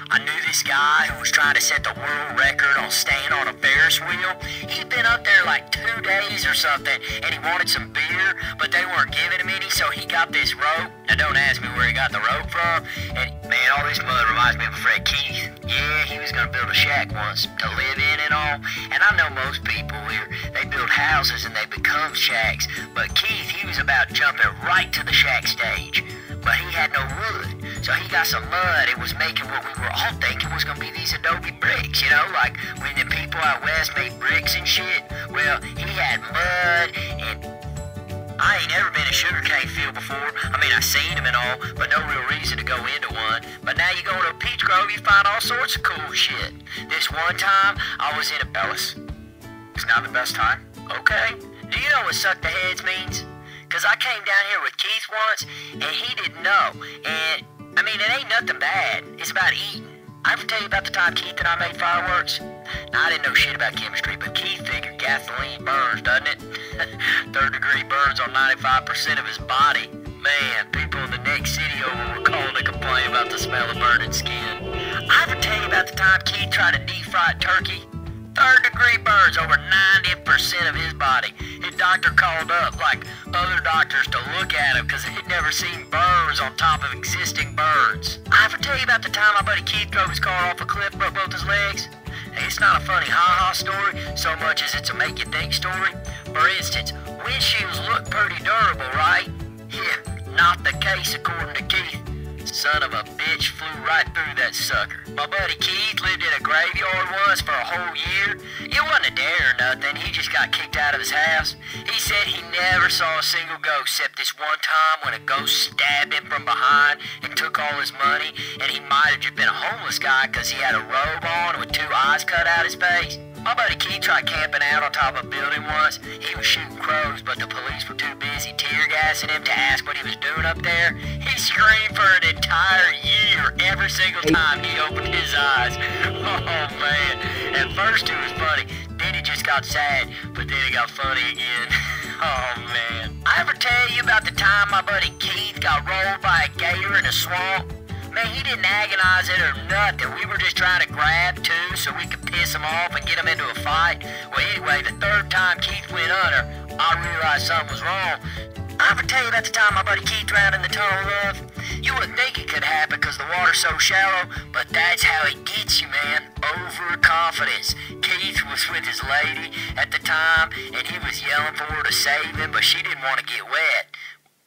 I knew this guy who was trying to set the world record on staying on a Ferris wheel. He'd been up there like 2 days or something, and he wanted some beer, but they weren't giving him any, so he got this rope. Now, don't ask me where he got the rope from. And, man, all this mud reminds me of a friend, Keith. Yeah, he was gonna build a shack once to live in and all. And I know most people here, they build houses and they become shacks. But Keith, he was about jumping right to the shack stage. But he had no wood, so he got some mud. It was making what we were all thinking was gonna be these adobe bricks, you know, like when the people out west made bricks and shit. Well, he had mud, and I ain't ever been in a sugarcane field before. I mean, I seen them and all, but no real reason to go into one. But now you go to a peach grove, you find all sorts of cool shit. This one time, I was in a Ellis. It's not the best time. Okay. Do you know what suck the heads means? Cause I came down here with Keith once, and he didn't know. And, I mean, it ain't nothing bad. It's about eating. I ever tell you about the time Keith and I made fireworks? Now, I didn't know shit about chemistry, but Keith figured gasoline burns, doesn't it? 3rd-degree burns on 95% of his body. Man, people in the next city over were calling to complain about the smell of burning skin. I ever tell you about the time Keith tried to deep-fry turkey? 3rd-degree burns over 90% of his body. His doctor called up, like other doctors, to look at him because he'd never seen burns on top of existing burns. I ever tell you about the time my buddy Keith drove his car off a cliff, broke both his legs? Hey, it's not a funny ha-ha story so much as it's a make-you-think story. For instance, windshields look pretty durable, right? Yeah, not the case according to Keith. Son of a bitch flew right through that sucker. My buddy Keith lived in a graveyard once for a whole year. It wasn't a dare or nothing, he just got kicked out of his house. He said he never saw a single ghost except this one time when a ghost stabbed him from behind and took all his money, and he might have just been a homeless guy because he had a robe on with 2 eyes cut out his face. My buddy Keith tried camping out on top of a building once. He was shooting crows, but the police were too busy tear gassing him to ask what he was doing up there. He screamed for an entire year every single time he opened his eyes. Oh, man. At first it was funny, then it just got sad, but then it got funny again. Oh, man. I ever tell you about the time my buddy Keith got rolled by a gator in a swamp? Man, he didn't agonize it or nothing. We were just trying to grab 2 so we could piss him off and get him into a fight. Well, anyway, the 3rd time Keith went under, I realized something was wrong. I ever tell you about the time my buddy Keith drowned in the Tunnel of Love? You wouldn't think it could happen because the water's so shallow, but that's how it gets you, man. Overconfidence. Keith was with his lady at the time, and he was yelling for her to save him, but she didn't want to get wet.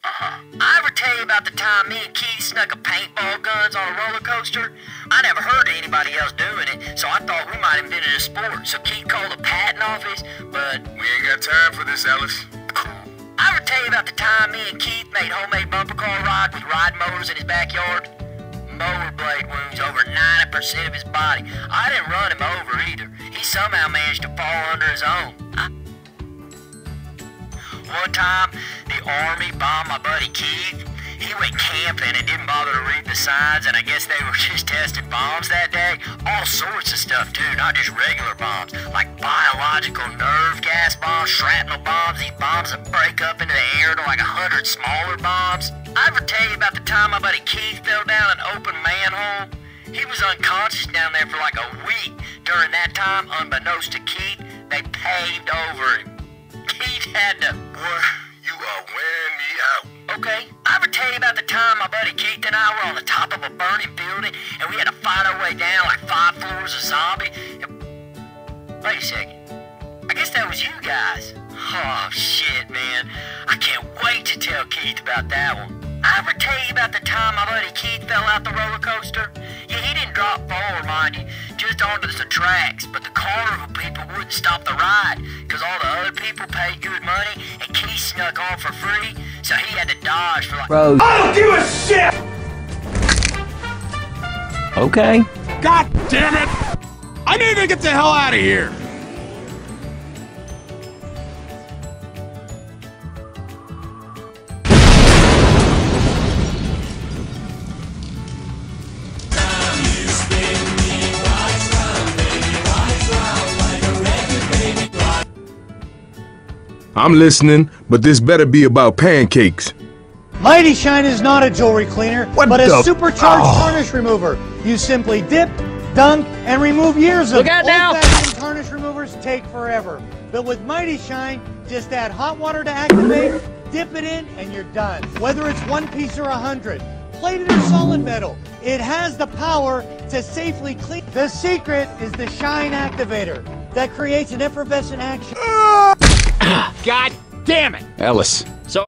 I ever tell you about the time me and Keith snuck a paintball guns on a roller coaster? I never heard of anybody else doing it, so I thought we might have invented a sport. So Keith called the patent office, but we ain't got time for this, Ellis. I ever tell you about the time me and Keith made homemade bumper car rides with ride motors in his backyard? Mower blade wounds over 90% of his body. I didn't run him over either. He somehow managed to fall under his own. One time, the Army bombed my buddy Keith. He went camping and didn't bother to read the signs, and I guess they were just testing bombs that day. All sorts of stuff, too, not just regular bombs, like biological nerve gas bombs, shrapnel bombs, these bombs that break up into the air to like 100 smaller bombs. I ever tell you about the time my buddy Keith fell down an open manhole? He was unconscious down there for like a week. During that time, unbeknownst to Keith, they paved over him. Keith had to... Boy, you are wearing me out. Okay, I ever tell you about the time my buddy Keith and I were on the top of a burning building and we had to fight our way down like 5 floors of zombie? Wait a second. I guess that was you guys. Oh, shit, man. I can't wait to tell Keith about that one. I ever tell you about the time my buddy Keith fell out the roller coaster? Yeah, he didn't drop forward, mind you, just onto the tracks, but the carnival people wouldn't stop the ride, because all the other people paid good money, and Keith snuck on for free, so he had to dodge for like... Bro. I don't give a shit! Okay. God damn it! I need to get the hell out of here! I'm listening, but this better be about pancakes. Mighty Shine is not a jewelry cleaner, but a supercharged tarnish remover. You simply dip, dunk, and remove years of old-fashioned tarnish removers take forever. But with Mighty Shine, just add hot water to activate, dip it in, and you're done. Whether it's 1 piece or 100, plated or solid metal, it has the power to safely clean. The secret is the Shine Activator that creates an effervescent action. God damn it! Ellis. So